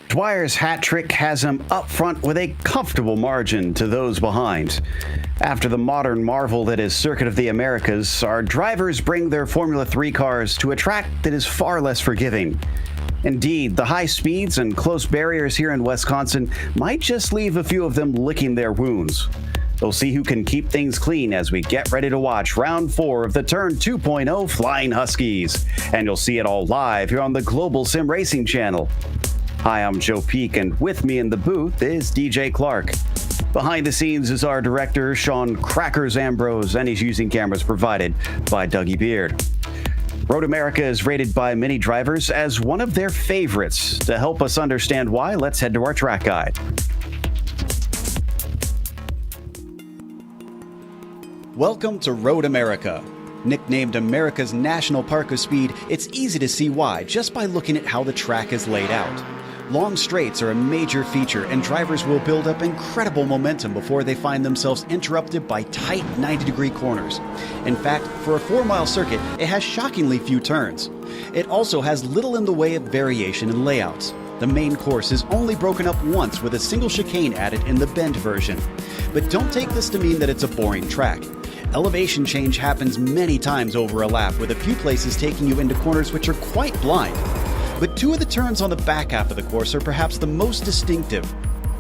Dwyer's hat trick has him up front with a comfortable margin to those behind. After the modern marvel that is Circuit of the Americas, our drivers bring their Formula 3 cars to a track that is far less forgiving. Indeed, the high speeds and close barriers here in Wisconsin might just leave a few of them licking their wounds. We'll see who can keep things clean as we get ready to watch round 4 of the Turn 2.0 Flying Huskies. And you'll see it all live here on the Global Sim Racing channel. Hi, I'm Joe Peak, and with me in the booth is DJ Clark. Behind the scenes is our director, Sean Crackers Ambrose, and he's using cameras provided by Dougie Beard. Road America is rated by many drivers as one of their favorites. To help us understand why, let's head to our track guide. Welcome to Road America. Nicknamed America's National Park of Speed, it's easy to see why just by looking at how the track is laid out. Long straights are a major feature, and drivers will build up incredible momentum before they find themselves interrupted by tight 90-degree corners. In fact, for a 4-mile circuit, it has shockingly few turns. It also has little in the way of variation in layouts. The main course is only broken up once with a single chicane added in the bend version. But don't take this to mean that it's a boring track. Elevation change happens many times over a lap, with a few places taking you into corners which are quite blind. But 2 of the turns on the back half of the course are perhaps the most distinctive.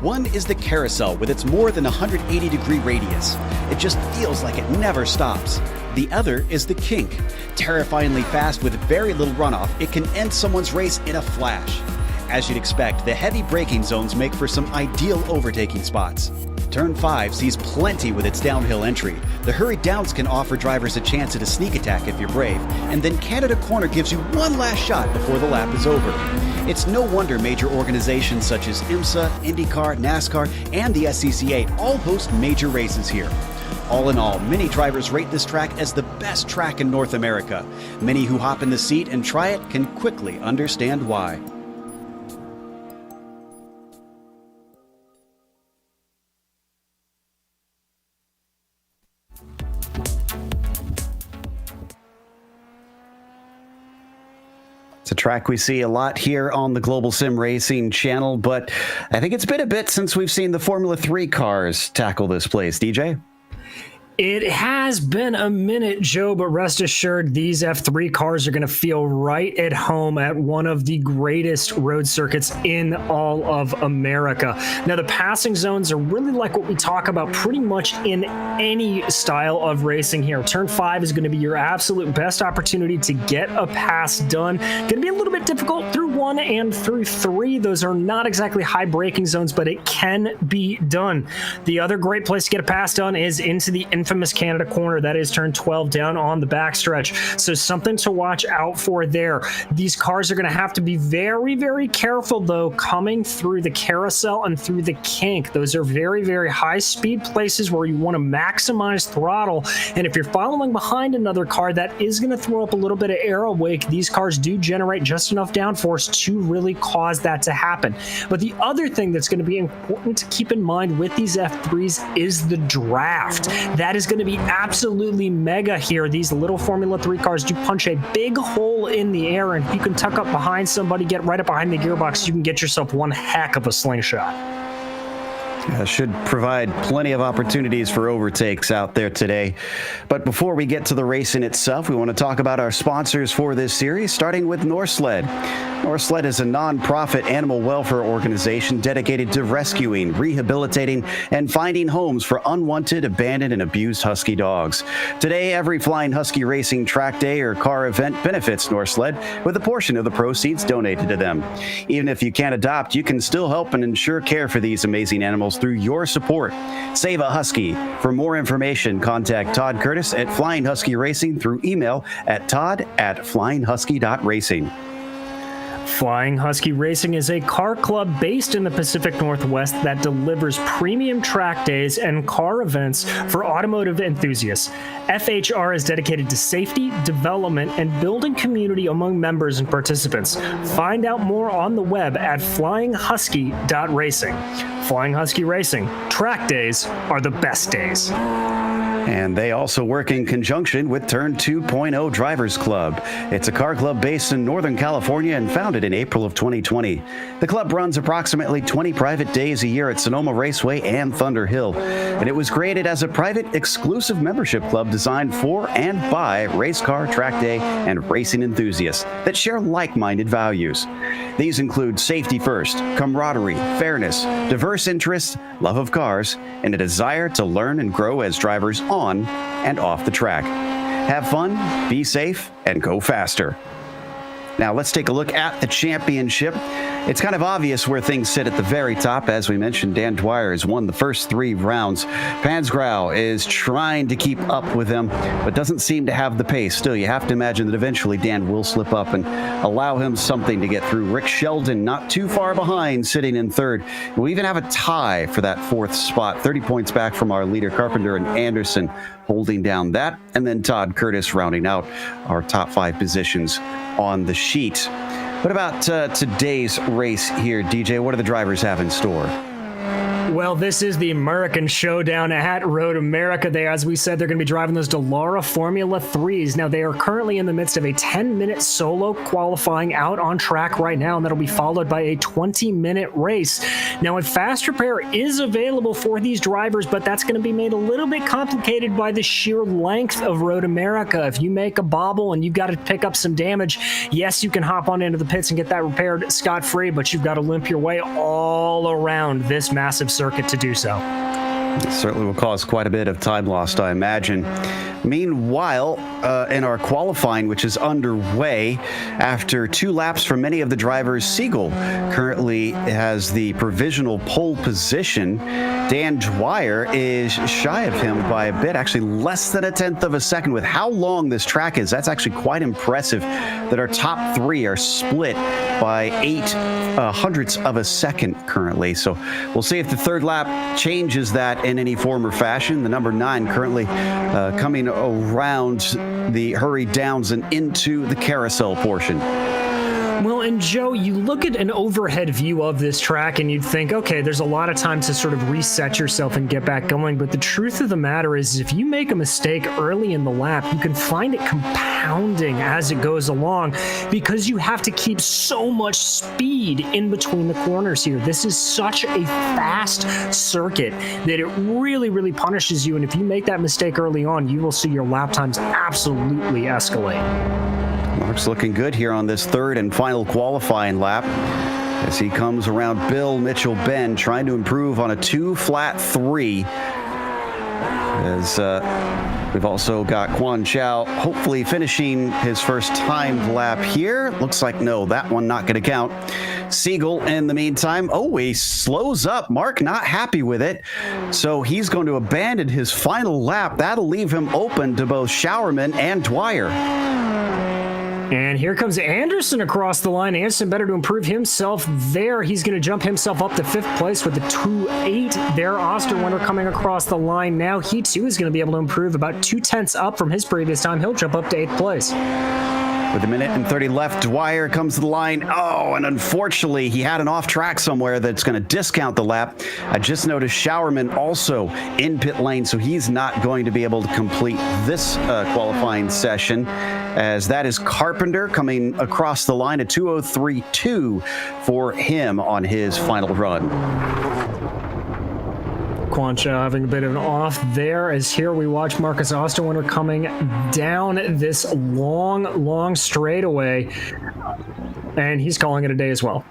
One is the carousel with its more than 180-degree radius. It just feels like it never stops. The other is the kink. Terrifyingly fast with very little runoff, it can end someone's race in a flash. As you'd expect, the heavy braking zones make for some ideal overtaking spots. Turn 5 sees plenty with its downhill entry. The hurried downs can offer drivers a chance at a sneak attack if you're brave, and then Canada Corner gives you one last shot before the lap is over. It's no wonder major organizations such as IMSA, IndyCar, NASCAR, and the SCCA all host major races here. All in all, many drivers rate this track as the best track in North America. Many who hop in the seat and try it can quickly understand why. It's a track we see a lot here on the Global Sim Racing channel, but I think it's been a bit since we've seen the Formula 3 cars tackle this place. DJ? It has been a minute, Joe, but rest assured these F3 cars are going to feel right at home at one of the greatest road circuits in all of America. Now, the passing zones are really like what we talk about pretty much in any style of racing here. Turn 5 is going to be your absolute best opportunity to get a pass done. Going to be a little bit difficult through 1 and through 3. Those are not exactly high braking zones, but it can be done. The other great place to get a pass done is into the infamous Canada Corner. That is turn 12 down on the backstretch. So something to watch out for there. These cars are going to have to be very, very careful, though, coming through the carousel and through the kink. Those are very, very high speed places where you want to maximize throttle. And if you're following behind another car, that is going to throw up a little bit of aero wake. These cars do generate just enough downforce to really cause that to happen. But the other thing that's going to be important to keep in mind with these F3s is the draft. That is going to be absolutely mega here. These little Formula 3 cars do punch a big hole in the air, and if you can tuck up behind somebody, get right up behind the gearbox, you can get yourself one heck of a slingshot. Should provide plenty of opportunities for overtakes out there today. But before we get to the racing itself, we want to talk about our sponsors for this series, starting with Norsled. Norsled is a non-profit animal welfare organization dedicated to rescuing, rehabilitating, and finding homes for unwanted, abandoned, and abused husky dogs. Today, every Flying Husky Racing track day or car event benefits Norsled with a portion of the proceeds donated to them. Even if you can't adopt, you can still help and ensure care for these amazing animals through your support. Save a Husky. For more information, contact Todd Curtis at Flying Husky Racing through email at todd@flyinghusky.racing. Flying Husky Racing is a car club based in the Pacific Northwest that delivers premium track days and car events for automotive enthusiasts. FHR is dedicated to safety, development, and building community among members and participants. Find out more on the web at flyinghusky.racing. Flying Husky Racing. Track days are the best days. And they also work in conjunction with Turn 2.0 Drivers Club. It's a car club based in Northern California and founded in April of 2020. The club runs approximately 20 private days a year at Sonoma Raceway and Thunder Hill. And it was created as a private, exclusive membership club designed for and by race car, track day, and racing enthusiasts that share like-minded values. These include safety first, camaraderie, fairness, diverse interests, love of cars, and a desire to learn and grow as drivers on and off the track. Have fun, be safe, and go faster. Now let's take a look at the championship. It's kind of obvious where things sit at the very top. As we mentioned, Dan Dwyer has won the first 3 rounds. Pansgrau is trying to keep up with him, but doesn't seem to have the pace. Still, you have to imagine that eventually Dan will slip up and allow him something to get through. Rick Sheldon not too far behind, sitting in third. We'll even have a tie for that 4th spot, 30 points back from our leader, Carpenter and Anderson, holding down that, and then Todd Curtis rounding out our top 5 positions on the sheet. What about today's race here, DJ? What do the drivers have in store? Well, this is the Murican Showdown at Road America. As we said, they're going to be driving those Dallara Formula 3s. Now, they are currently in the midst of a 10-minute solo qualifying out on track right now, and that'll be followed by a 20-minute race. Now, a fast repair is available for these drivers, but that's going to be made a little bit complicated by the sheer length of Road America. If you make a bobble and you've got to pick up some damage, yes, you can hop on into the pits and get that repaired scot-free, but you've got to limp your way all around this massive circuit to do so. It certainly will cause quite a bit of time lost, I imagine. Meanwhile, in our qualifying, which is underway, after 2 laps for many of the drivers, Siegel currently has the provisional pole position. Dan Dwyer is shy of him by a bit, actually less than 1/10 of a second. With how long this track is, that's actually quite impressive that our top 3 are split by 8 hundredths of a second currently. So we'll see if the 3rd lap changes that in any form or fashion. The number 9 currently coming around the hurry downs and into the carousel portion. Well, and Joe, you look at an overhead view of this track and you'd think, okay, there's a lot of time to sort of reset yourself and get back going. But the truth of the matter is, if you make a mistake early in the lap, you can find it compounding as it goes along because you have to keep so much speed in between the corners here. This is such a fast circuit that it really, really punishes you. And if you make that mistake early on, you will see your lap times absolutely escalate. Mark's looking good here on this 3rd and final qualifying lap as he comes around Bill Mitchell Ben, trying to improve on a 2-flat 3. As we've also got Quan Chow hopefully finishing his first timed lap here. Looks like no, that one not going to count. Siegel in the meantime, he slows up. Mark not happy with it, so he's going to abandon his final lap. That'll leave him open to both Showerman and Dwyer. And here comes Anderson across the line. Anderson better to improve himself there. He's going to jump himself up to 5th place with the 2.8 there. Osterwinter coming across the line now. He too is going to be able to improve about 0.2 up from his previous time. He'll jump up to 8th place. With 1 minute and 30 left, Dwyer comes to the line. And unfortunately, he had an off track somewhere that's going to discount the lap. I just noticed Showerman also in pit lane, so he's not going to be able to complete this qualifying session, as that is Carpenter coming across the line at 2:03.2 for him on his final run. Quan Chow having a bit of an off there, as here we watch Marcus Osterwinter coming down this long straightaway, and he's calling it a day as well.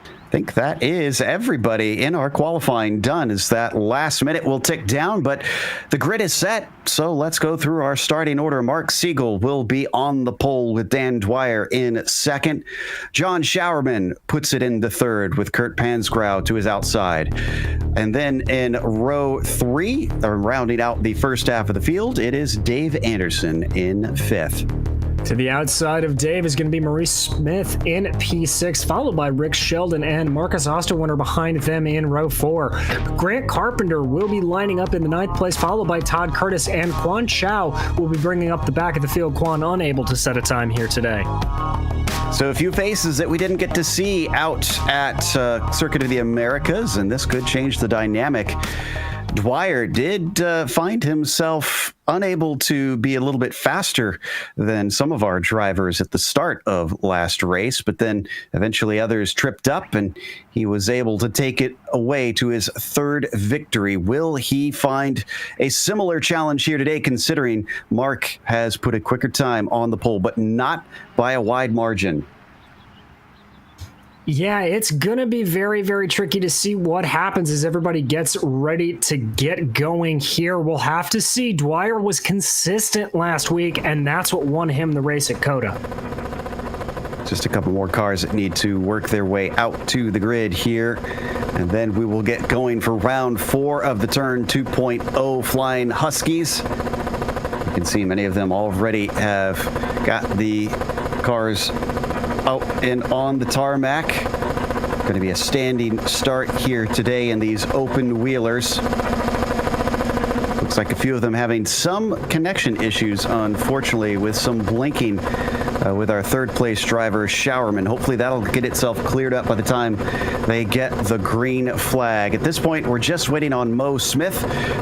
I think that is everybody in our qualifying done, as that last minute will tick down, but the grid is set. So let's go through our starting order. Mark Siegel will be on the pole with Dan Dwyer in 2nd. John Showerman puts it in the 3rd with Kurt Pansgrau to his outside. And then in row 3, rounding out the first half of the field, it is Dave Anderson in 5th. To the outside of Dave is going to be Maurice Smith in P6, followed by Rick Sheldon and Marcus Osterwinter behind them in row 4. Grant Carpenter will be lining up in the 9th place, followed by Todd Curtis, and Quan Chow will be bringing up the back of the field. Quan unable to set a time here today. So a few faces that we didn't get to see out at Circuit of the Americas, and this could change the dynamic. Dwyer did find himself unable to be a little bit faster than some of our drivers at the start of last race, but then eventually others tripped up and he was able to take it away to his third victory. Will he find a similar challenge here today, considering Mark has put a quicker time on the pole, but not by a wide margin? Yeah, it's going to be very, very tricky to see what happens as everybody gets ready to get going here. We'll have to see. Dwyer was consistent last week, and that's what won him the race at Coda. Just a couple more cars that need to work their way out to the grid here, and then we will get going for round 4 of the Turn 2.0 Flying Huskies. You can see many of them already have got the cars out and on the tarmac. Going to be a standing start here today in these open wheelers. Looks like a few of them having some connection issues, unfortunately, with some blinking with our third place driver, Showerman. Hopefully that'll get itself cleared up by the time they get the green flag. At this point, we're just waiting on Mo Smith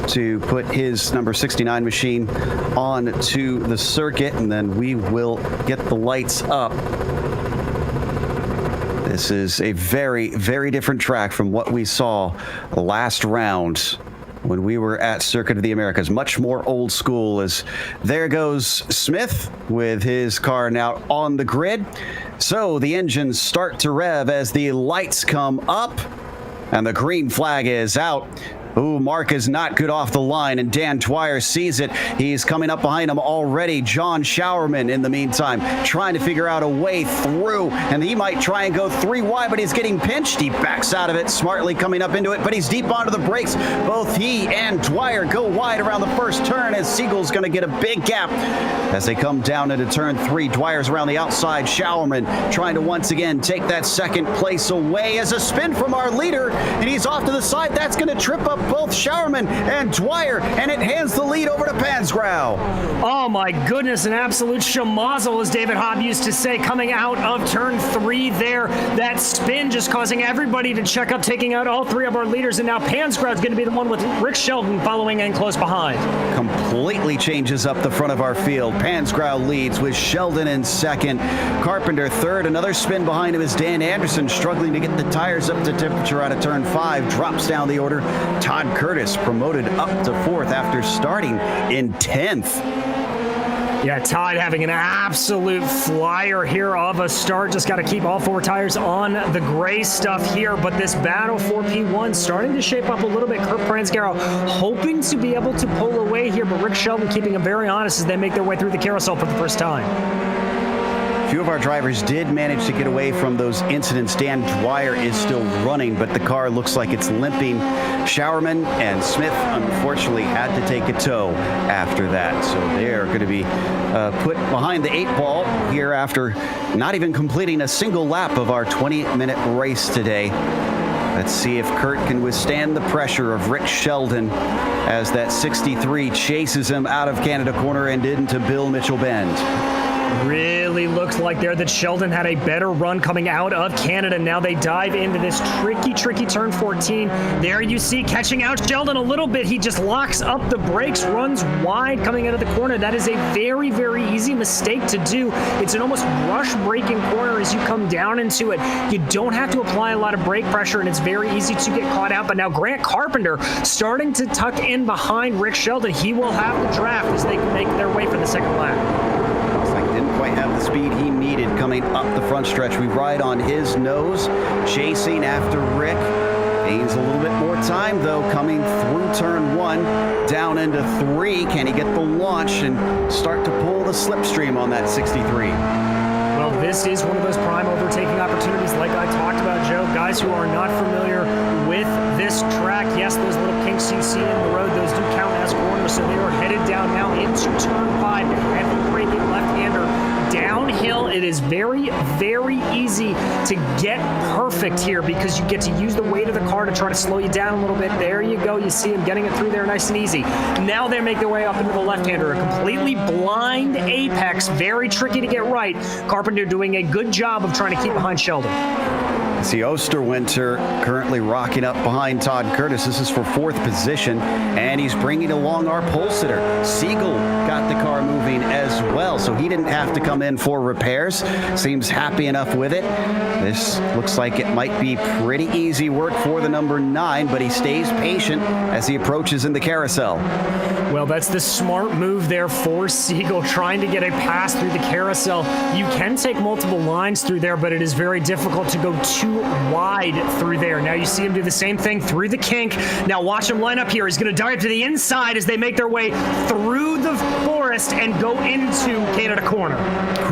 to put his number 69 machine on to the circuit, and then we will get the lights up. This is a very, very different track from what we saw last round when we were at Circuit of the Americas. Much more old school, as there goes Smith with his car now on the grid. So the engines start to rev as the lights come up and the green flag is out. Ooh, Mark is not good off the line, and Dan Dwyer sees it. He's coming up behind him already. John Showerman, in the meantime, trying to figure out a way through, and he might try and go 3 wide, but he's getting pinched. He backs out of it, smartly coming up into it, but he's deep onto the brakes. Both he and Dwyer go wide around the first turn, and Siegel's going to get a big gap as they come down into turn 3. Dwyer's around the outside. Showerman trying to once again take that second place away as a spin from our leader, and he's off to the side. That's going to trip up both Showerman and Dwyer, and it hands the lead over to Pansgrau. Oh my goodness, an absolute schmozzle, as David Hobb used to say, coming out of turn 3 there. That spin just causing everybody to check up, taking out all 3 of our leaders, and now Pansgrau's going to be the one with Rick Sheldon following in close behind. Completely changes up the front of our field. Pansgrau leads with Sheldon in second, Carpenter third. Another spin behind him is Dan Anderson, struggling to get the tires up to temperature out of turn 5, drops down the order. Todd Curtis promoted up to 4th after starting in 10th. Yeah, Todd having an absolute flyer here of a start. Just got to keep all 4 tires on the gray stuff here. But this battle for P1 starting to shape up a little bit. Kurt Pansgrau hoping to be able to pull away here, but Rick Sheldon keeping him very honest as they make their way through the carousel for the first time. A few of our drivers did manage to get away from those incidents. Dan Dwyer is still running, but the car looks like it's limping. Showerman and Smith, unfortunately, had to take a tow after that. So they're going to be put behind the 8 ball here after not even completing a single lap of our 20-minute race today. Let's see if Kurt can withstand the pressure of Rick Sheldon as that 63 chases him out of Canada Corner and into Bill Mitchell Bend. Really looks like there that Sheldon had a better run coming out of Canada. Now they dive into this tricky turn 14. There you see catching out Sheldon a little bit. He just locks up the brakes, runs wide coming out of the corner. That is a very, very easy mistake to do. It's an almost rush braking corner as you come down into it. You don't have to apply a lot of brake pressure, and it's very easy to get caught out. But now Grant Carpenter starting to tuck in behind Rick Sheldon. He will have the draft as they make their way for the second lap. Quite have the speed he needed coming up the front stretch. We ride on his nose, chasing after Rick. Gains a little bit more time, though, coming through turn 1, down into 3. Can he get the launch and start to pull the slipstream on that 63? Well, this is one of those prime overtaking opportunities like I talked about, Joe. Guys who are not familiar with this track, yes, those little kinks you see in the road, those do count as corners, so they are headed down now into turn 5. Heavy braking left-hander down downhill, it is very, very easy to get perfect here because you get to use the weight of the car to try to slow you down a little bit. There you go. You see him getting it through there nice and easy. Now they make their way up into the left-hander. A completely blind apex. Very tricky to get right. Carpenter doing a good job of trying to keep behind Sheldon. See Osterwinter currently rocking up behind Todd Curtis. This is for 4th position, and he's bringing along our pole sitter. Siegel got the car moving as well, so he didn't have to come in for repairs. Seems happy enough with it. This looks like it might be pretty easy work for the number 9, but he stays patient as he approaches in the carousel. Well, that's the smart move there for Siegel, trying to get a pass through the carousel. You can take multiple lines through there, but it is very difficult to go too wide through there. Now you see him do the same thing through the kink. Now watch him line up here. He's going to dive to the inside as they make their way through the forest and go into Canada Corner.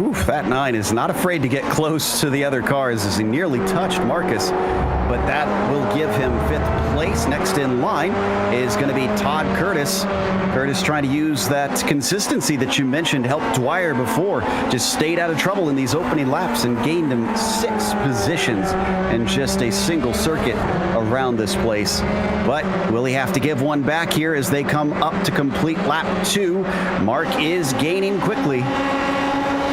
Oof, that 9 is not afraid to get close to the other cars as he nearly touched Marcus, but that will give him 5th place. Next in line is going to be Todd Curtis. Curtis trying to use that consistency that you mentioned helped Dwyer before. Just stayed out of trouble in these opening laps and gained him 6 positions in just a single circuit around this place. But will he have to give one back here as they come up to complete lap 2? Mark is gaining quickly.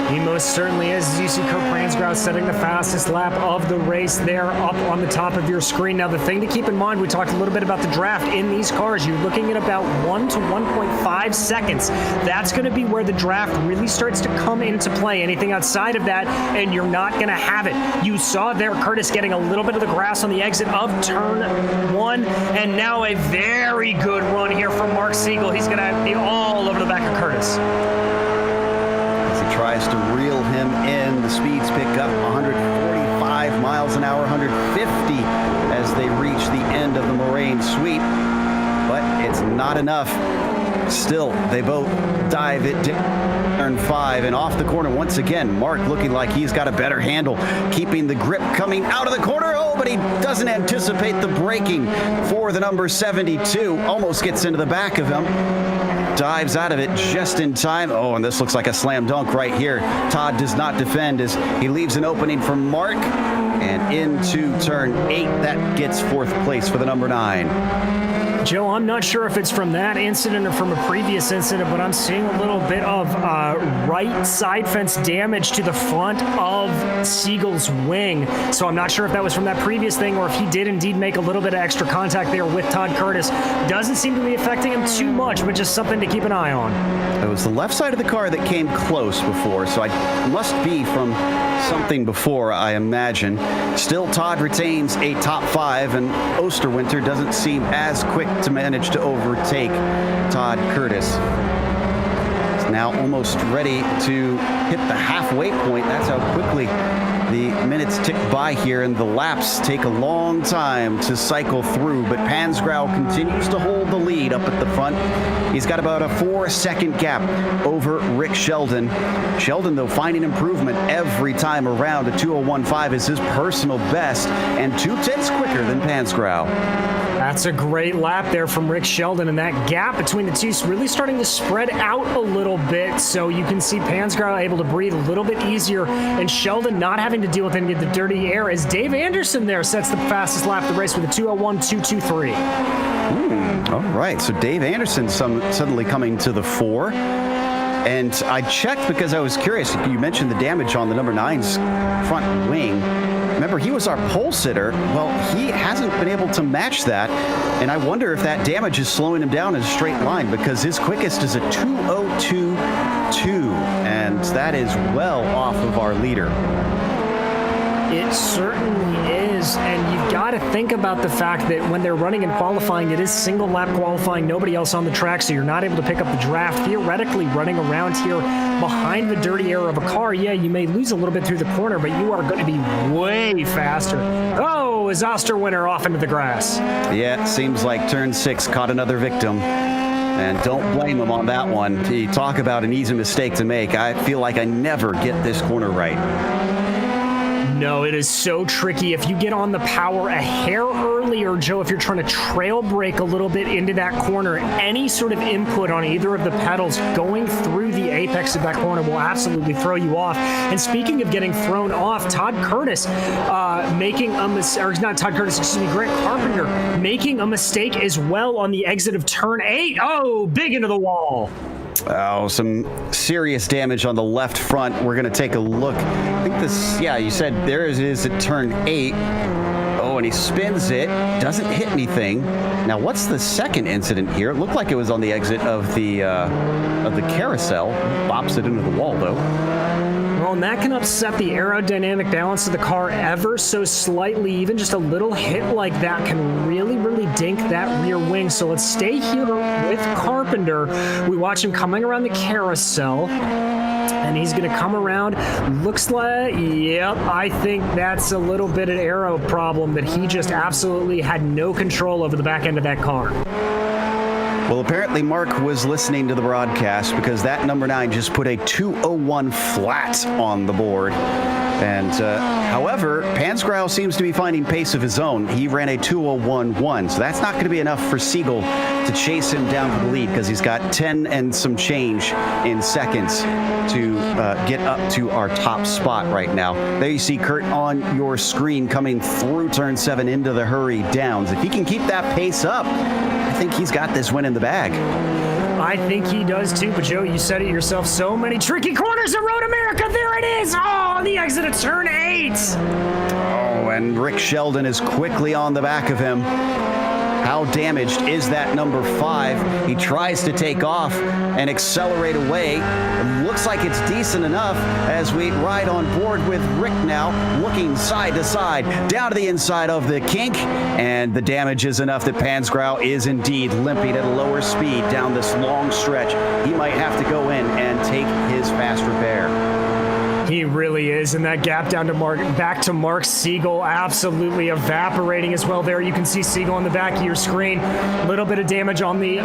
He most certainly is. As you see Kurt Pransgrau setting the fastest lap of the race there up on the top of your screen. Now, the thing to keep in mind, we talked a little bit about the draft in these cars. You're looking at about 1 to 1.5 seconds. That's going to be where the draft really starts to come into play. Anything outside of that, and you're not going to have it. You saw there Curtis getting a little bit of the grass on the exit of turn 1, and now a very good run here from Mark Siegel. He's going to be all over the back of Curtis. Tries to reel him in. The speeds pick up 145 miles an hour, 150 as they reach the end of the Moraine sweep. But it's not enough. Still, they both dive it to turn 5 and off the corner once again. Mark looking like he's got a better handle, keeping the grip coming out of the corner. Oh, but he doesn't anticipate the braking for the number 72. Almost gets into the back of him. Dives out of it just in time. Oh, and this looks like a slam dunk right here. Todd does not defend as he leaves an opening for Mark. And into turn 8, that gets 4th place for the number 9. Joe, I'm not sure if it's from that incident or from a previous incident, but I'm seeing a little bit of right side fence damage to the front of Siegel's wing. So I'm not sure if that was from that previous thing or if he did indeed make a little bit of extra contact there with Todd Curtis. Doesn't seem to be affecting him too much, but just something to keep an eye on. It was the left side of the car that came close before, so it must be from something before, I imagine. Still, Todd retains a top 5, and Osterwinter doesn't seem as quick to manage to overtake Todd Curtis. He's now almost ready to hit the halfway point. That's how quickly the minutes tick by here, and the laps take a long time to cycle through, but Pransgrau continues to hold the lead up at the front. He's got about a 4-second gap over Rick Sheldon. Sheldon, though, finding improvement every time around. A 2:01.5 is his personal best, and 2/10 quicker than Pransgrau. That's a great lap there from Rick Sheldon, and that gap between the two is really starting to spread out a little bit, so you can see Pransgrau able to breathe a little bit easier, and Sheldon not having to deal with any of the dirty air as Dave Anderson there sets the fastest lap of the race with a 2:01.223. All right, so Dave Anderson suddenly coming to the fore. And I checked because I was curious. You mentioned the damage on the number 9's front wing. Remember, he was our pole sitter. Well, he hasn't been able to match that. And I wonder if that damage is slowing him down in a straight line, because his quickest is a 2:02.2. And that is well off of our leader. It certainly is, and you've got to think about the fact that when they're running in qualifying, it is single lap qualifying, nobody else on the track, so you're not able to pick up the draft. Theoretically, running around here behind the dirty air of a car, yeah, you may lose a little bit through the corner, but you are going to be way faster. Oh, is Osterwinter off into the grass? Yeah, it seems like turn 6 caught another victim. And don't blame him on that one. You talk about an easy mistake to make. I feel like I never get this corner right. No, it is so tricky. If you get on the power a hair earlier, Joe, if you're trying to trail brake a little bit into that corner, any sort of input on either of the pedals going through the apex of that corner will absolutely throw you off. And speaking of getting thrown off, Todd Curtis making a mistake, or not Todd Curtis, excuse me, Grant Carpenter making a mistake as well on the exit of turn 8. Oh, big into the wall. Oh, some serious damage on the left front. We're going to take a look. I think this, yeah, you said there it is at turn 8. Oh, and he spins it, doesn't hit anything. Now, what's the second incident here? It looked like it was on the exit of the carousel. Bops it into the wall, though. Well, and that can upset the aerodynamic balance of the car ever so slightly. Even just a little hit like that can really, really dink that rear wing. So let's stay here with Carpenter. We watch him coming around the carousel. And he's going to come around. Looks like, yep, I think that's a little bit of an aero problem that he just absolutely had no control over the back end of that car. Well, apparently Mark was listening to the broadcast because that number 9 just put a 201 flat on the board. And however, Pansgrow seems to be finding pace of his own. He ran a 201.1, so that's not going to be enough for Siegel to chase him down to the lead because he's got 10 and some change in seconds to get up to our top spot right now. There you see Kurt on your screen coming through turn 7 into the hurry downs. If he can keep that pace up, I think he's got this win in the bag. I think he does too, but Joe, you said it yourself. So many tricky corners of Road America. There it is. Oh, on the exit of turn 8. Oh, and Rick Sheldon is quickly on the back of him. How damaged is that number 5? He tries to take off and accelerate away. It looks like it's decent enough as we ride on board with Rick now, looking side to side, down to the inside of the kink, and the damage is enough that Pansgrow is indeed limping at a lower speed down this long stretch. He might have to go in and take his fast repair. He really is, and that gap down to back to Mark Siegel absolutely evaporating as well. There you can see Siegel on the back of your screen. A little bit of damage on the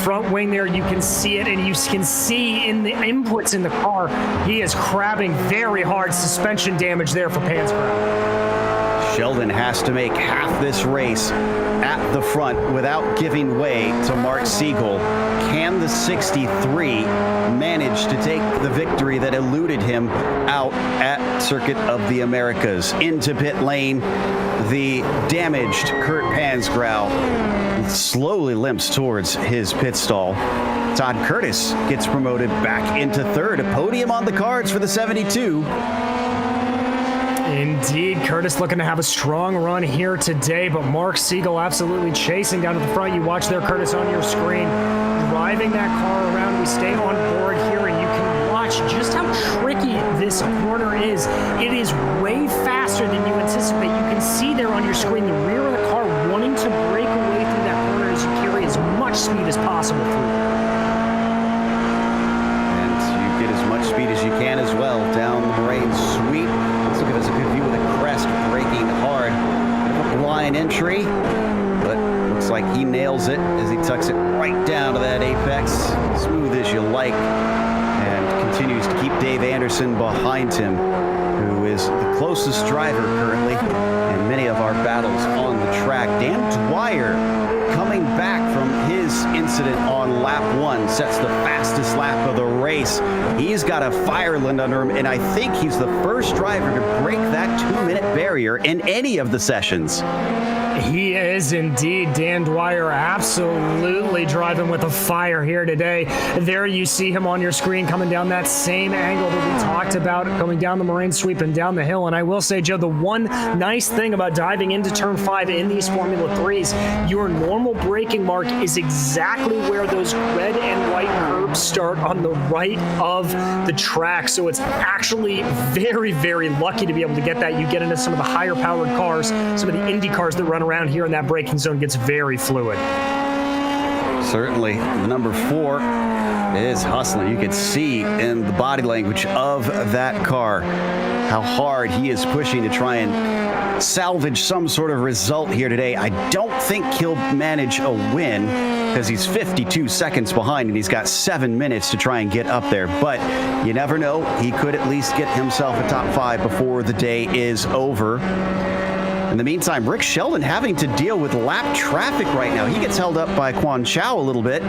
front wing there. You can see it, and you can see in the inputs in the car, he is crabbing very hard. Suspension damage there for Pansgrow. Sheldon has to make half this race at the front without giving way to Mark Siegel. Can the 63 manage to take the victory that eluded him out at Circuit of the Americas? Into pit lane, the damaged Kurt Pansgrow slowly limps towards his pit stall. Todd Curtis gets promoted back into third. A podium on the cards for the 72. Indeed, Curtis looking to have a strong run here today, but Mark Siegel absolutely chasing down to the front. You watch there, Curtis, on your screen, driving that car around. We stay on board here, and you can watch just how tricky this corner is. It is way faster than you anticipate. You can see there on your screen the rear of the car wanting to break away through that corner as you carry as much speed as possible through. And you get as much speed as you can as well down the Moraine Sweep. Let's give us a good view of the crest braking hard. Line entry, but looks like he nails it as he tucks it right down to that apex. Smooth as you like, and continues to keep Dave Anderson behind him, who is the closest driver currently in many of our battles on the track. Dan Dwyer, coming back from his incident on lap 1, sets the fastest lap of the race. He's got a Fireland under him, and I think he's the first driver to break that 2-minute barrier in any of the sessions. He is indeed. Dan Dwyer absolutely driving with a fire here today. There you see him on your screen coming down that same angle that we talked about, going down the Moraine Sweep and down the hill. And I will say, Joe, the one nice thing about diving into turn 5 in these Formula 3s, your normal braking mark is exactly where those red and white curbs start on the right of the track. So it's actually very, very lucky to be able to get that. You get into some of the higher powered cars, some of the Indy cars that run around here, and that braking zone gets very fluid. Certainly. Number 4 is hustling. You can see in the body language of that car how hard he is pushing to try and salvage some sort of result here today. I don't think he'll manage a win because he's 52 seconds behind and he's got 7 minutes to try and get up there. But you never know. He could at least get himself a top 5 before the day is over. In the meantime, Rick Sheldon having to deal with lap traffic right now. He gets held up by Quan Chow a little bit.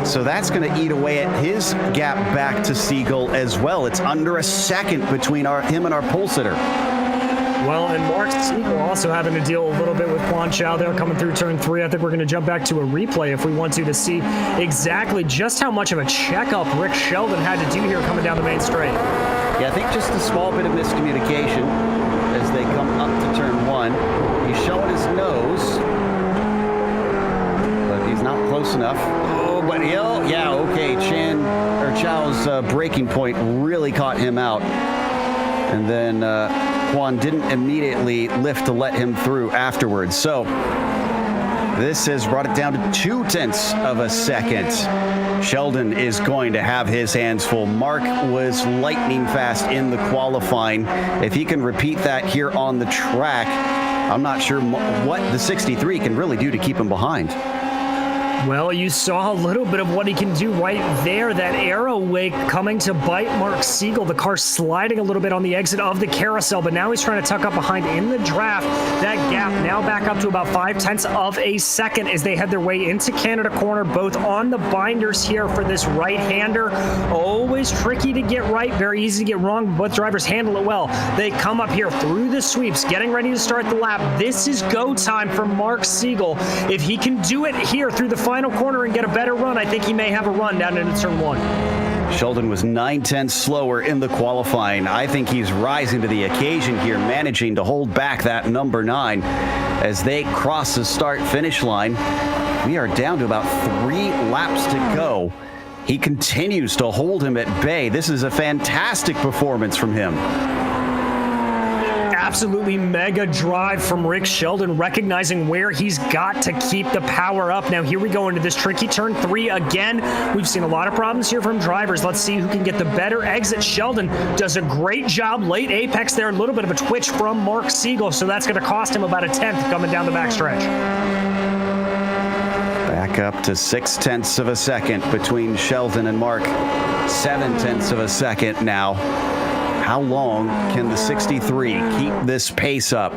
So that's going to eat away at his gap back to Siegel as well. It's under a second between him and our pole sitter. Well, and Mark Siegel also having to deal a little bit with Quan Chow there coming through turn 3. I think we're going to jump back to a replay if we want to see exactly just how much of a checkup Rick Sheldon had to do here coming down the main straight. Yeah, I think just a small bit of miscommunication as they come up to turn 1. He's showing his nose, but he's not close enough. But yeah, okay. Chow's braking point really caught him out. And then Quan didn't immediately lift to let him through afterwards. So this has brought it down to 0.2 of a second. Sheldon is going to have his hands full. Mark was lightning fast in the qualifying. If he can repeat that here on the track, I'm not sure what the 63 can really do to keep him behind. Well, you saw a little bit of what he can do right there. That arrow wake coming to bite Mark Siegel. The car sliding a little bit on the exit of the carousel, but now he's trying to tuck up behind in the draft. That gap now back up to about 0.5 of a second as they head their way into Canada Corner, both on the binders here for this right-hander. Always tricky to get right, very easy to get wrong, but both drivers handle it well. They come up here through the sweeps, getting ready to start the lap. This is go time for Mark Siegel. If he can do it here through the final corner and get a better run, I think he may have a run down into turn 1. Sheldon was 0.9 slower in the qualifying. I think he's rising to the occasion here, managing to hold back that number 9 as they cross the start-finish line. We are down to about 3 laps to go. He continues to hold him at bay. This is a fantastic performance from him. Absolutely mega drive from Rick Sheldon, recognizing where he's got to keep the power up. Now here we go into this tricky turn 3 again. We've seen a lot of problems here from drivers. Let's see who can get the better exit. Sheldon does a great job late apex there. A little bit of a twitch from Mark Siegel, so that's going to cost him about 1/10 coming down the backstretch. Back up to 0.6 of a second between Sheldon and Mark. 0.7 of a second now. How long can the 63 keep this pace up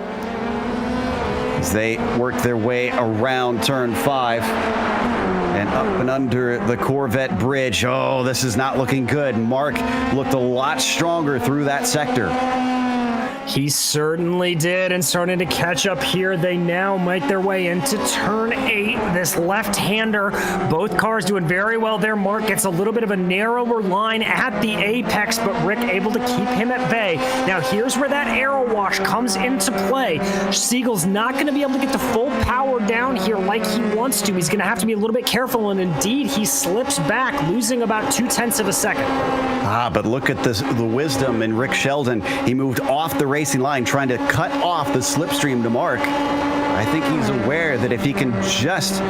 as they work their way around turn 5 and up and under the Corvette bridge? Oh, this is not looking good. Mark looked a lot stronger through that sector. He certainly did, and starting to catch up here. They now make their way into turn 8. This left-hander, both cars doing very well there. Mark gets a little bit of a narrower line at the apex, but Rick able to keep him at bay. Now here's where that arrow wash comes into play. Siegel's not going to be able to get the full power down here like he wants to. He's going to have to be a little bit careful, and indeed he slips back, losing about 0.2 of a second. But look at this, the wisdom in Rick Sheldon. He moved off the racing line, trying to cut off the slipstream to Mark. I think he's aware that if he can just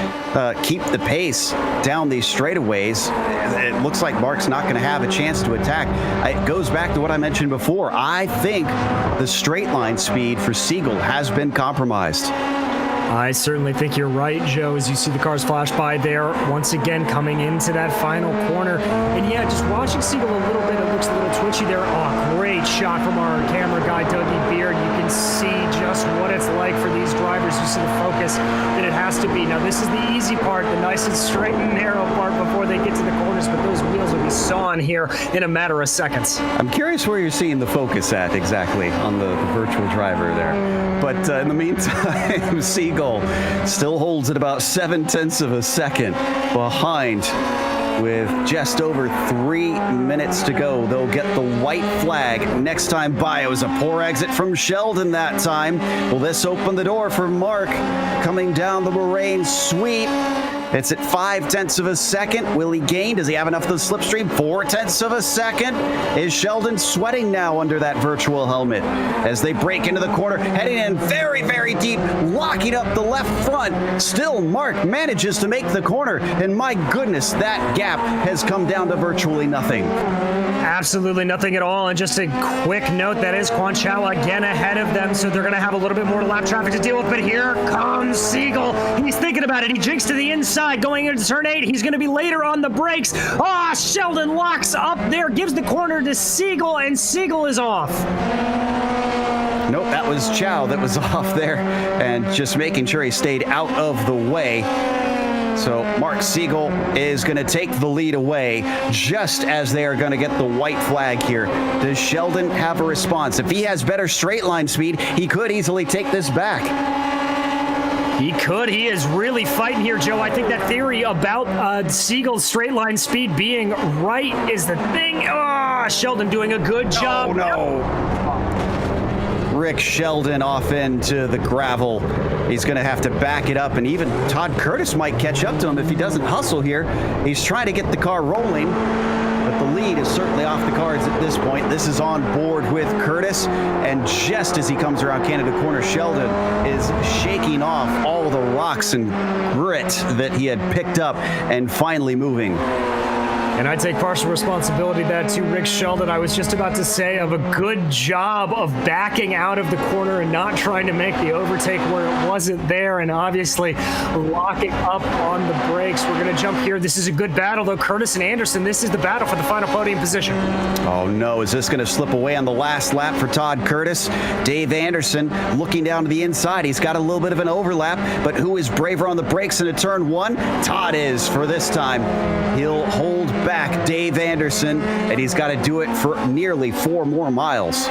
keep the pace down these straightaways, it looks like Mark's not going to have a chance to attack. It goes back to what I mentioned before. I think the straight line speed for Siegel has been compromised. I certainly think you're right, Joe, as you see the cars flash by there, once again coming into that final corner. And yeah, just watching Siegel a little bit, it looks a little twitchy there. Oh, great shot from our camera guy, Dougie Beard. You can see just what it's like for these drivers. You see the focus that it has to be. Now, this is the easy part, the nice and straight and narrow part before they get to the corners, but those wheels will be sawing here in a matter of seconds. I'm curious where you're seeing the focus at exactly on the virtual driver there. But in the meantime, Siegel still holds at about 0.7 of a second behind with just over 3 minutes to go. They'll get the white flag next time by. It was a poor exit from Sheldon that time. Will this open the door for Mark coming down the Moraine sweep? It's at 0.5 of a second. Will he gain? Does he have enough of the slipstream? 0.4 of a second. Is Sheldon sweating now under that virtual helmet as they break into the corner, heading in very, very deep, locking up the left front. Still, Mark manages to make the corner, and my goodness, that gap has come down to virtually nothing. Absolutely nothing at all. And just a quick note, that is Quan Chao again ahead of them, so they're going to have a little bit more lap traffic to deal with. But here comes Siegel. He's thinking about it. He jinks to the inside going into turn 8. He's going to be later on the brakes. Sheldon locks up there, gives the corner to Siegel, and Siegel is off. Nope, that was Chow that was off there, and just making sure he stayed out of the way. So Mark Siegel is going to take the lead away just as they are going to get the white flag here. Does Sheldon have a response? If he has better straight line speed, he could easily take this back. He could. He is really fighting here, Joe. I think that theory about Siegel's straight line speed being right is the thing. Sheldon doing a good job. Oh, no. Rick Sheldon off into the gravel. He's going to have to back it up, and even Todd Curtis might catch up to him if he doesn't hustle here. He's trying to get the car rolling, but the lead is certainly off the cards at this point. This is on board with Curtis, and just as he comes around Canada Corner, Sheldon is shaking off all the rocks and grit that he had picked up and finally moving. And I take partial responsibility that to Rick Sheldon. I was just about to say of a good job of backing out of the corner and not trying to make the overtake where it wasn't there, and obviously locking up on the brakes. We're going to jump here. This is a good battle, though. Curtis and Anderson, this is the battle for the final podium position. Oh, no. Is this going to slip away on the last lap for Todd Curtis? Dave Anderson looking down to the inside. He's got a little bit of an overlap, but who is braver on the brakes into turn 1? Todd is for this time. He'll hold back Dave Anderson, and he's got to do it for nearly 4 more miles.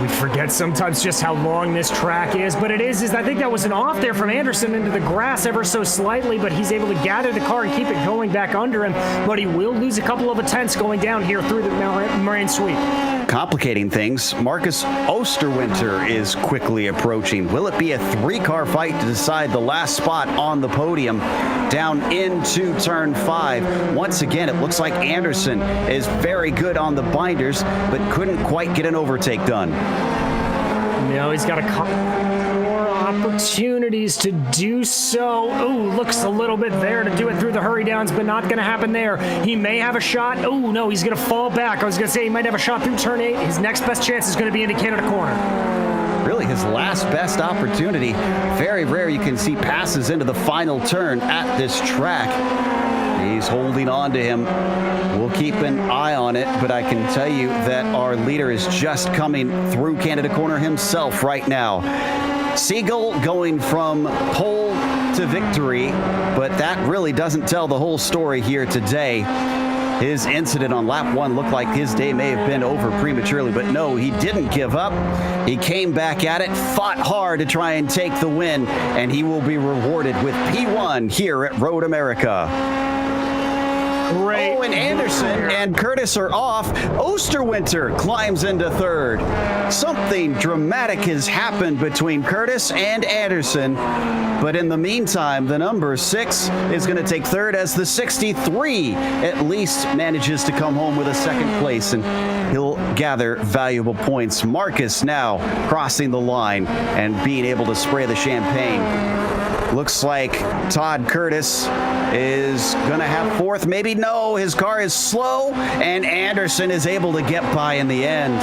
We forget sometimes just how long this track is, but it is I think that was an off there from Anderson into the grass ever so slightly, but he's able to gather the car and keep it going back under him, but he will lose a couple of tenths going down here through the Moraine Sweep. Complicating things, Marcus Osterwinter is quickly approaching. Will it be a 3-car fight to decide the last spot on the podium down into turn 5? Once again, it looks like Anderson is very good on the binders, but couldn't quite get an overtake done. No, he's got a couple more opportunities to do so. Oh, looks a little bit there to do it through the hurry downs, but not going to happen there. He may have a shot. Oh, no, he's going to fall back. I was going to say he might have a shot through turn 8. His next best chance is going to be into Canada Corner. Really his last best opportunity. Very rare you can see passes into the final turn at this track. He's holding on to him. We'll keep an eye on it, but I can tell you that our leader is just coming through Canada Corner himself right now. Siegel going from pole to victory, but that really doesn't tell the whole story here today. His incident on lap 1 looked like his day may have been over prematurely, but no, he didn't give up. He came back at it, fought hard to try and take the win, and he will be rewarded with P1 here at Road America. Great. Oh, and Anderson and Curtis are off. Osterwinter climbs into 3rd. Something dramatic has happened between Curtis and Anderson, but in the meantime, the number 6 is going to take 3rd as the 63 at least manages to come home with a 2nd place, and he'll gather valuable points. Marcus now crossing the line and being able to spray the champagne. Looks like Todd Curtis is going to have 4th. Maybe no, his car is slow, and Anderson is able to get by in the end.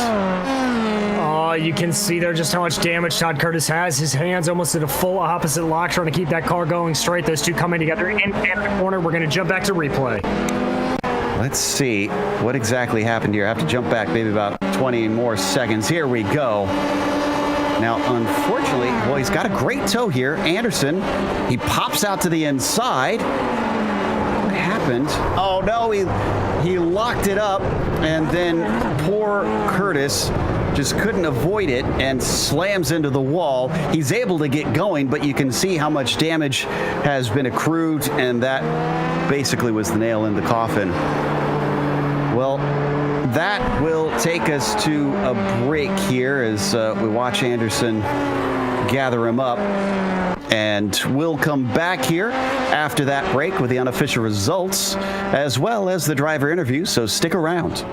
You can see there just how much damage Todd Curtis has. His hands almost at a full opposite lock, trying to keep that car going straight. Those two coming together in Canada Corner. We're going to jump back to replay. Let's see what exactly happened here. I have to jump back maybe about 20 more seconds. Here we go. Now, unfortunately, well, he's got a great toe here. Anderson, he pops out to the inside. What happened? Oh, no, he locked it up, and then poor Curtis just couldn't avoid it and slams into the wall. He's able to get going, but you can see how much damage has been accrued, and that basically was the nail in the coffin. Well, that will take us to a break here as we watch Anderson gather him up. And we'll come back here after that break with the unofficial results, as well as the driver interview, so stick around.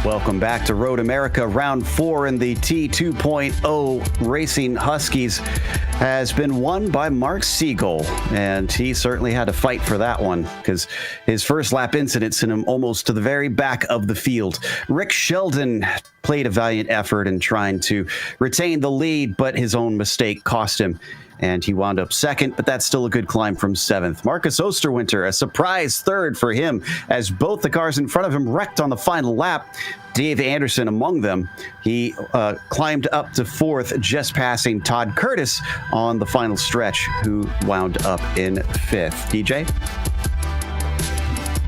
Welcome back to Road America. Round 4 in the T2.0 Racing Huskies has been won by Mark Siegel, and he certainly had to fight for that one because his first lap incident sent him almost to the very back of the field. Rick Sheldon played a valiant effort in trying to retain the lead, but his own mistake cost him, and he wound up second, but that's still a good climb from 7th. Marcus Osterwinter, a surprise 3rd for him, as both the cars in front of him wrecked on the final lap. Dave Anderson among them. He climbed up to 4th, just passing Todd Curtis on the final stretch, who wound up in 5th. DJ?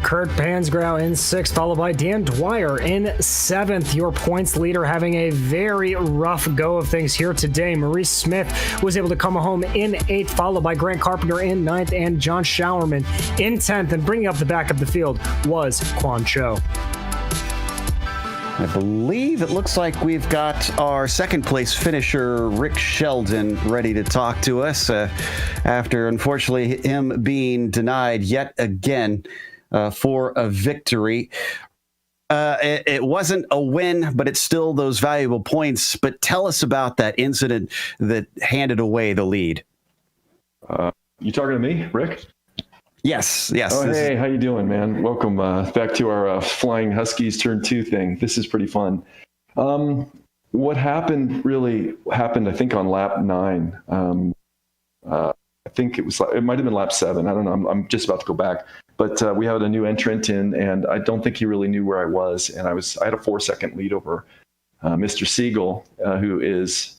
Kurt Pansgrau in 6th, followed by Dan Dwyer in 7th. Your points leader having a very rough go of things here today. Maurice Smith was able to come home in 8th, followed by Grant Carpenter in 9th and John Showerman in 10th. And bringing up the back of the field was Quan Cho. I believe it looks like we've got our second place finisher, Rick Sheldon, ready to talk to us after, unfortunately, him being denied yet again for a victory. It wasn't a win, but it's still those valuable points. But tell us about that incident that handed away the lead. You talking to me, Rick? Yes. Oh, hey, how you doing, man? Welcome back to our Flying Huskies Turn 2 thing. This is pretty fun. What happened, I think, on lap 9. I think it might have been lap 7. I don't know. I'm just about to go back. But we had a new entrant in, and I don't think he really knew where I was. And I had a 4-second lead over Mr. Siegel, who is,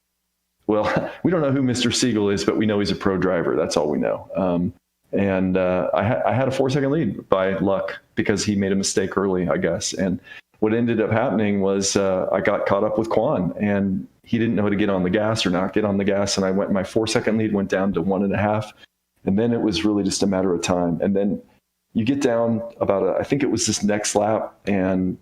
well, we don't know who Mr. Siegel is, but we know he's a pro driver. That's all we know. And I had a 4-second lead by luck because he made a mistake early, I guess. And what ended up happening was I got caught up with Quan, and he didn't know how to get on the gas or not get on the gas. And my 4-second lead went down to 1.5. And then it was really just a matter of time. And then you get down about I think it was this next lap, and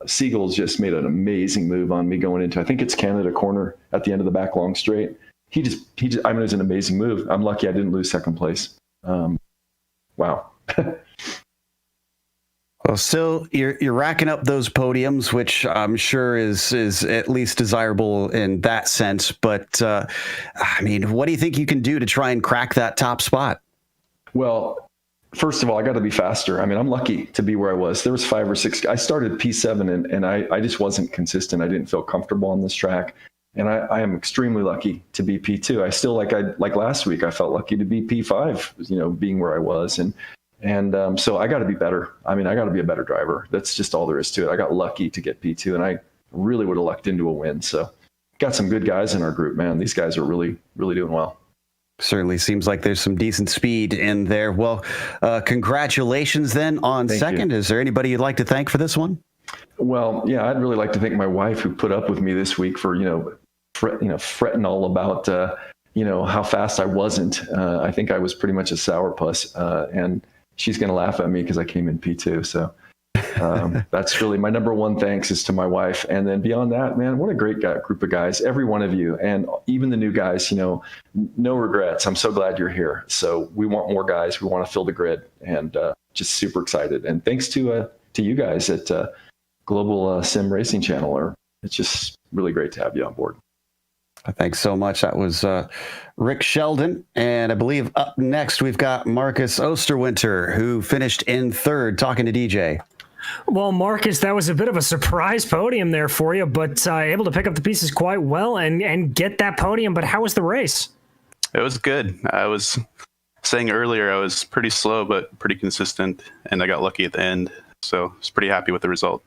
Siegel's just made an amazing move on me going into, I think it's Canada Corner at the end of the back long straight. He just, I mean, it was an amazing move. I'm lucky I didn't lose second place. Wow. Well, still, you're racking up those podiums, which I'm sure is at least desirable in that sense. But I mean, what do you think you can do to try and crack that top spot? Well, first of all, I got to be faster. I mean, I'm lucky to be where I was. There was 5 or 6. I started P7 and I just wasn't consistent. I didn't feel comfortable on this track. And I am extremely lucky to be P2. I still, like last week, I felt lucky to be P5, being where I was. And so I got to be better. I mean, I got to be a better driver. That's just all there is to it. I got lucky to get P2, and really would have lucked into a win. So got some good guys in our group, man. These guys are really, really doing well. Certainly seems like there's some decent speed in there. Well, congratulations then on second. Is there anybody you'd like to thank for this one? Well, yeah, I'd really like to thank my wife who put up with me this week for, fretting all about, how fast I wasn't. I think I was pretty much a sourpuss, and she's going to laugh at me because I came in P2. So that's really my number one thanks is to my wife. And then beyond that, man, what a great group of guys, every one of you. And even the new guys, no regrets. I'm so glad you're here. So we want more guys. We want to fill the grid, and just super excited. And thanks to you guys at Global Sim Racing Channel. It's just really great to have you on board. Thanks so much. That was Rick Sheldon. And I believe up next, we've got Marcus Osterwinter, who finished in third, talking to DJ. Well, Marcus, that was a bit of a surprise podium there for you, but able to pick up the pieces quite well and get that podium. But how was the race? It was good. I was saying earlier I was pretty slow, but pretty consistent, and I got lucky at the end. So I was pretty happy with the result.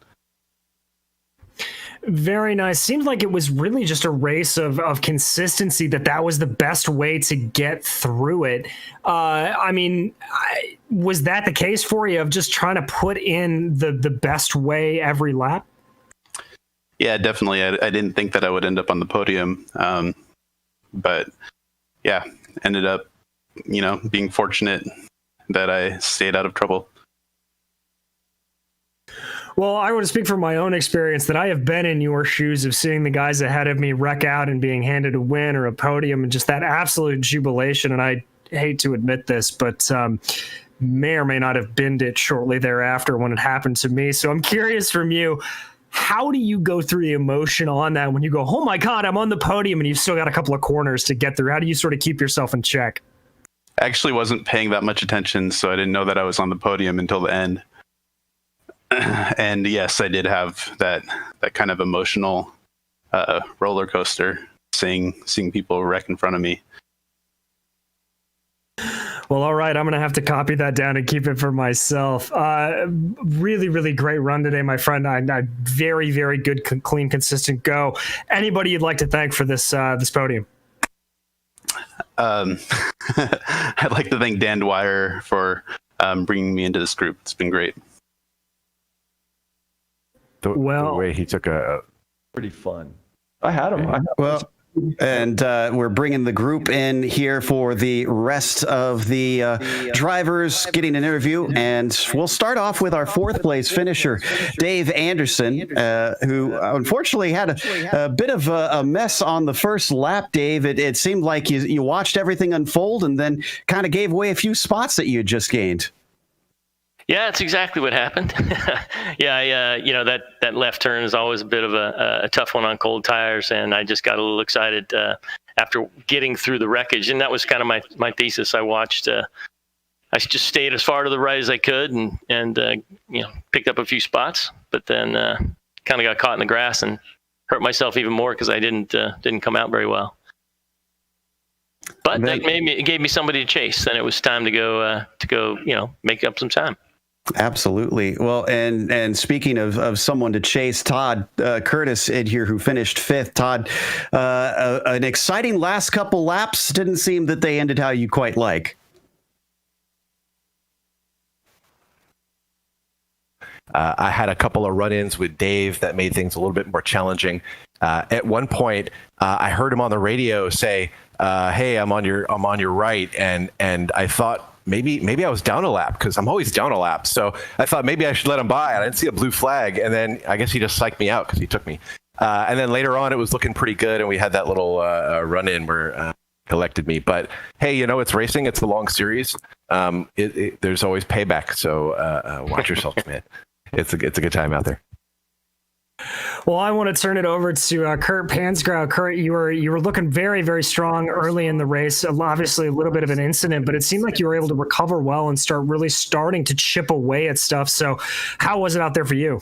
Very nice. Seems like it was really just a race of consistency, that was the best way to get through it. Was that the case for you, of just trying to put in the best way every lap? Yeah, definitely. I didn't think that I would end up on the podium. But yeah, ended up, being fortunate that I stayed out of trouble. Well, I want to speak from my own experience that I have been in your shoes of seeing the guys ahead of me wreck out and being handed a win or a podium, and just that absolute jubilation. And I hate to admit this, but may or may not have binned it shortly thereafter when it happened to me. So I'm curious from you, how do you go through the emotion on that when you go, oh my God, I'm on the podium, and you've still got a couple of corners to get through? How do you sort of keep yourself in check? I actually wasn't paying that much attention, so I didn't know that I was on the podium until the end. And yes, I did have that kind of emotional roller coaster, seeing people wreck in front of me. Well, all right. I'm going to have to copy that down and keep it for myself. Really, really great run today, my friend. I very, very good, clean, consistent go. Anybody you'd like to thank for this podium? I'd like to thank Dan Dwyer for bringing me into this group. It's been great. The way he took pretty fun. I had him. And we're bringing the group in here for the rest of the drivers getting an interview. And we'll start off with our fourth place finisher, Dave Anderson, who unfortunately had a bit of a mess on the first lap, Dave. It seemed like you watched everything unfold and then kind of gave away a few spots that you had just gained. Yeah, that's exactly what happened. Yeah, that left turn is always a bit of a tough one on cold tires, and I just got a little excited after getting through the wreckage, and that was kind of my thesis. I watched. I just stayed as far to the right as I could, and picked up a few spots, but then kind of got caught in the grass and hurt myself even more because I didn't come out very well. But it gave me somebody to chase. Then it was time to go, make up some time. Absolutely. Well, and speaking of someone to chase, Todd Curtis in here, who finished fifth. Todd, an exciting last couple laps. Didn't seem that they ended how you quite like. I had a couple of run-ins with Dave that made things a little bit more challenging. At one point, I heard him on the radio say, "Hey, I'm on your right," and I thought maybe I was down a lap because I'm always down a lap. So I thought maybe I should let him by. I didn't see a blue flag, and then I guess he just psyched me out because he took me. And then later on, it was looking pretty good, and we had that little run-in where he elected me. But hey, it's racing. It's a long series. There's always payback. So watch yourself, man. It's a good time out there. Well, I want to turn it over to Kurt Pansgrau. Kurt, you were looking very, very strong early in the race. Obviously, a little bit of an incident, but it seemed like you were able to recover well and starting to chip away at stuff. So, how was it out there for you?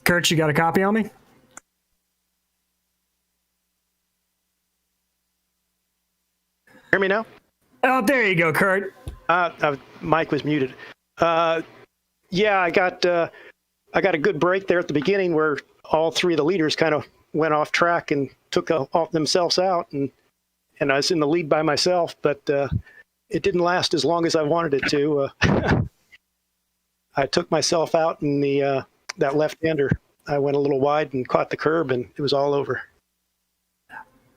Kurt, you got a copy on me? Hear me now? Oh, there you go, Kurt. Mic was muted. Yeah, I got a good break there at the beginning where all three of the leaders kind of went off track and took off themselves out, and I was in the lead by myself, but it didn't last as long as I wanted it to. I took myself out in that left-hander. I went a little wide and caught the curb, and it was all over.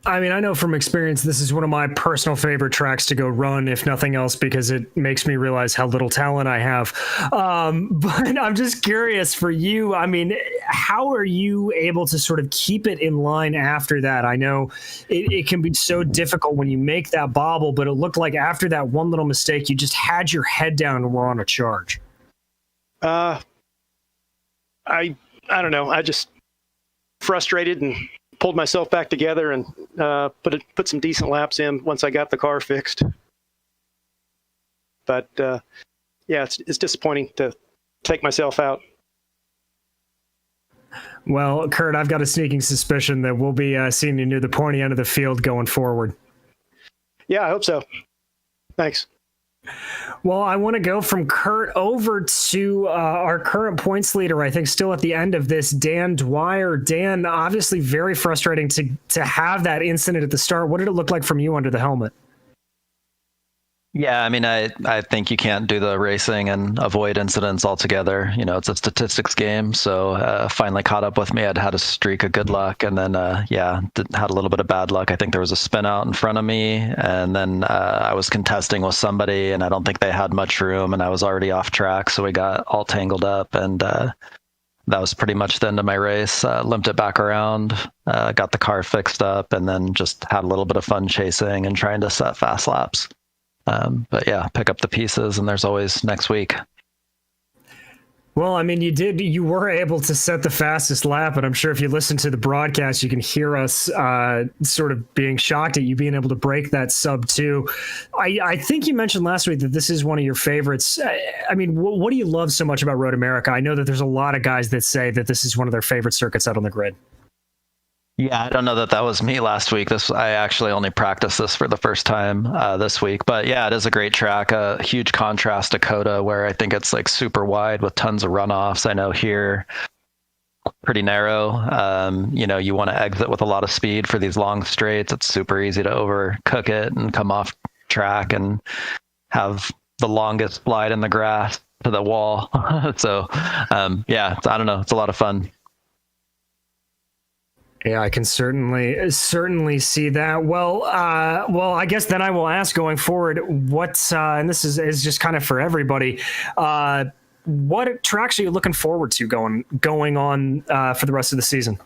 I mean, I know from experience, this is one of my personal favorite tracks to go run, if nothing else, because it makes me realize how little talent I have. But I'm just curious for you. I mean, how are you able to sort of keep it in line after that? I know it can be so difficult when you make that bobble, but it looked like after that one little mistake, you just had your head down and were on a charge. I don't know. I just frustrated and pulled myself back together and put some decent laps in once I got the car fixed. But yeah, it's disappointing to take myself out. Well, Kurt, I've got a sneaking suspicion that we'll be seeing you near the pointy end of the field going forward. Yeah, I hope so. Thanks. Well, I want to go from Kurt over to our current points leader, I think still at the end of this, Dan Dwyer. Dan, obviously very frustrating to have that incident at the start. What did it look like from you under the helmet? Yeah, I mean, I think you can't do the racing and avoid incidents altogether. You know, it's a statistics game. So finally caught up with me. I'd had a streak of good luck, and then had a little bit of bad luck. I think there was a spin out in front of me, and then I was contesting with somebody, and I don't think they had much room, and I was already off track, so we got all tangled up, and that was pretty much the end of my race. Limped it back around, got the car fixed up, and then just had a little bit of fun chasing and trying to set fast laps. But yeah, pick up the pieces, and there's always next week. Well, I mean, you were able to set the fastest lap, and I'm sure if you listen to the broadcast, you can hear us sort of being shocked at you being able to break that sub 2. I think you mentioned last week that this is one of your favorites. I mean, what do you love so much about Road America? I know that there's a lot of guys that say that this is one of their favorite circuits out on the grid. Yeah, I don't know that was me last week. I actually only practiced this for the first time this week. But yeah, it is a great track. A huge contrast to Coda, where I think it's like super wide with tons of runoffs. I know here, pretty narrow. You want to exit with a lot of speed for these long straights. It's super easy to overcook it and come off track and have the longest slide in the grass to the wall. So I don't know. It's a lot of fun. Yeah, I can certainly see that. Well, I guess then I will ask going forward, and this is just kind of for everybody, what tracks are you looking forward to going on for the rest of the season?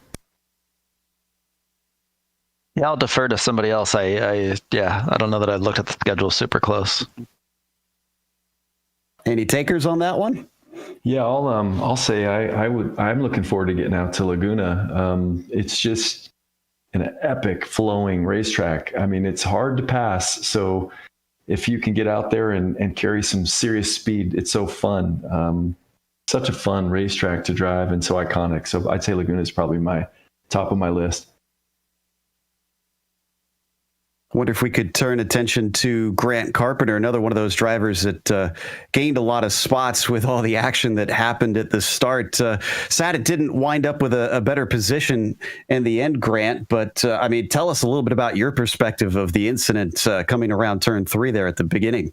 Yeah, I'll defer to somebody else. I don't know that I looked at the schedule super close. Any takers on that one? Yeah, I'll say I'm looking forward to getting out to Laguna. It's just an epic flowing racetrack. I mean, it's hard to pass. So if you can get out there and carry some serious speed, it's so fun. Such a fun racetrack to drive and so iconic. So I'd say Laguna is probably my top of my list. Wonder if we could turn attention to Grant Carpenter, another one of those drivers that gained a lot of spots with all the action that happened at the start. Sad it didn't wind up with a better position in the end, Grant. But, I mean, tell us a little bit about your perspective of the incident coming around turn 3 there at the beginning.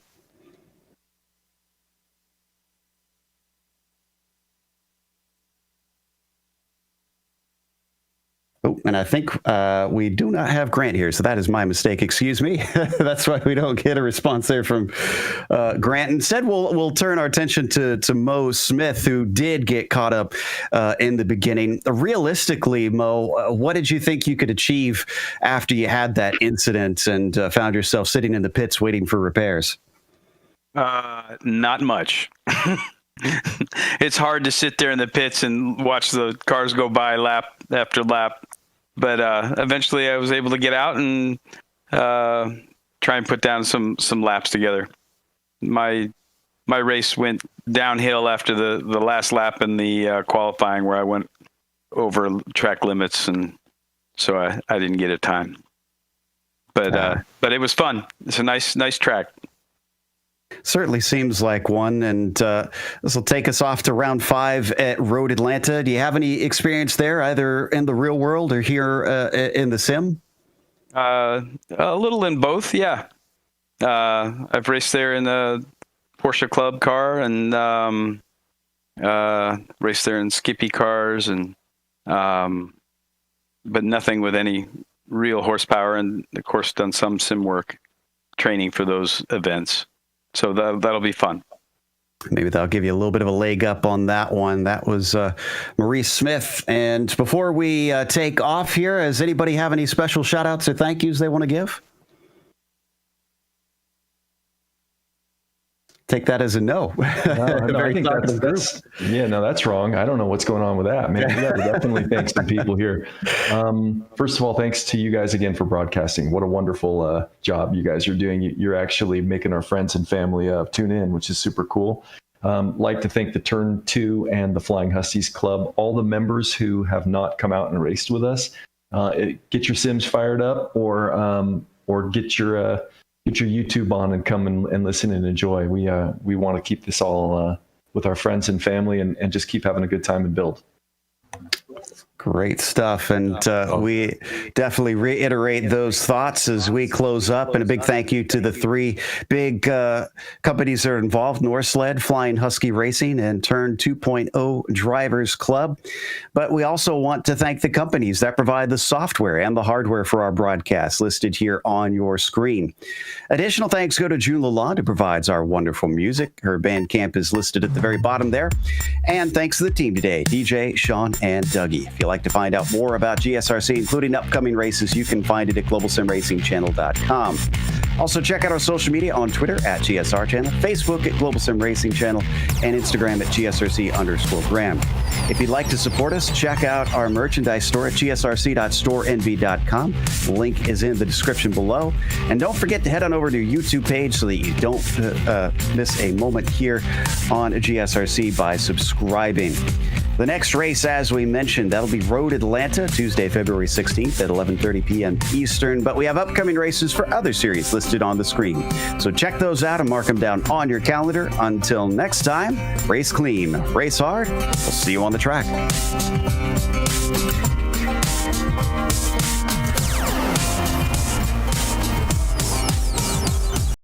Oh, and I think we do not have Grant here, so that is my mistake. Excuse me. That's why we don't get a response there from Grant. Instead, we'll turn our attention to Mo Smith, who did get caught up in the beginning. Realistically, Mo, what did you think you could achieve after you had that incident and found yourself sitting in the pits waiting for repairs? Not much. It's hard to sit there in the pits and watch the cars go by lap after lap. But eventually I was able to get out and try and put down some laps together. My race went downhill after the last lap in the qualifying, where I went over track limits, and so I didn't get a time. But it was fun. It's a nice track. Certainly seems like one. And this will take us off to round 5 at Road Atlanta. Do you have any experience there, either in the real world or here in the sim? A little in both, yeah. I've raced there in the Porsche Club car and raced there in Skippy cars, and but nothing with any real horsepower. And of course, done some sim work training for those events. So that'll be fun. Maybe that'll give you a little bit of a leg up on that one. That was Maurice Smith. And before we take off here, does anybody have any special shout outs or thank yous they want to give? Take that as a no. No, I think that's that's wrong. I don't know what's going on with that, man. We got to definitely thank some people here. First of all, thanks to you guys again for broadcasting. What a wonderful job you guys are doing. You're actually making our friends and family tune in, which is super cool. Like to thank the Turn 2 and the Flying Huskies Club, all the members who have not come out and raced with us. Get your sims fired up, or get your YouTube on and come and listen and enjoy. We want to keep this all with our friends and family and just keep having a good time and build. Great stuff. And we definitely reiterate those thoughts as we close up. And a big thank you to the 3 big companies that are involved: Norsled, Flying Husky Racing, and Turn 2.0 Drivers Club. But we also want to thank the companies that provide the software and the hardware for our broadcast, listed here on your screen. Additional thanks go to June Lalonde, who provides our wonderful music. Her Bandcamp is listed at the very bottom there. And thanks to the team today, DJ, Sean, and Dougie. If you'd like to find out more about GSRC, including upcoming races, you can find it at globalsimracingchannel.com. Also, check out our social media on Twitter at GSR Channel, Facebook at Global Sim Racing Channel, and Instagram at GSRC_Graham. If you'd like to support us, check out our merchandise store at gsrc.storenv.com. The link is in the description below. And don't forget to head on over to your YouTube page so that you don't miss a moment here on GSRC by subscribing. The next race, as we mentioned, that'll be Road Atlanta, Tuesday, February 16th at 11:30 p.m. Eastern. But we have upcoming races for other series listed on the screen. So check those out and mark them down on your calendar. Until next time, race clean, race hard. We'll see you on the track.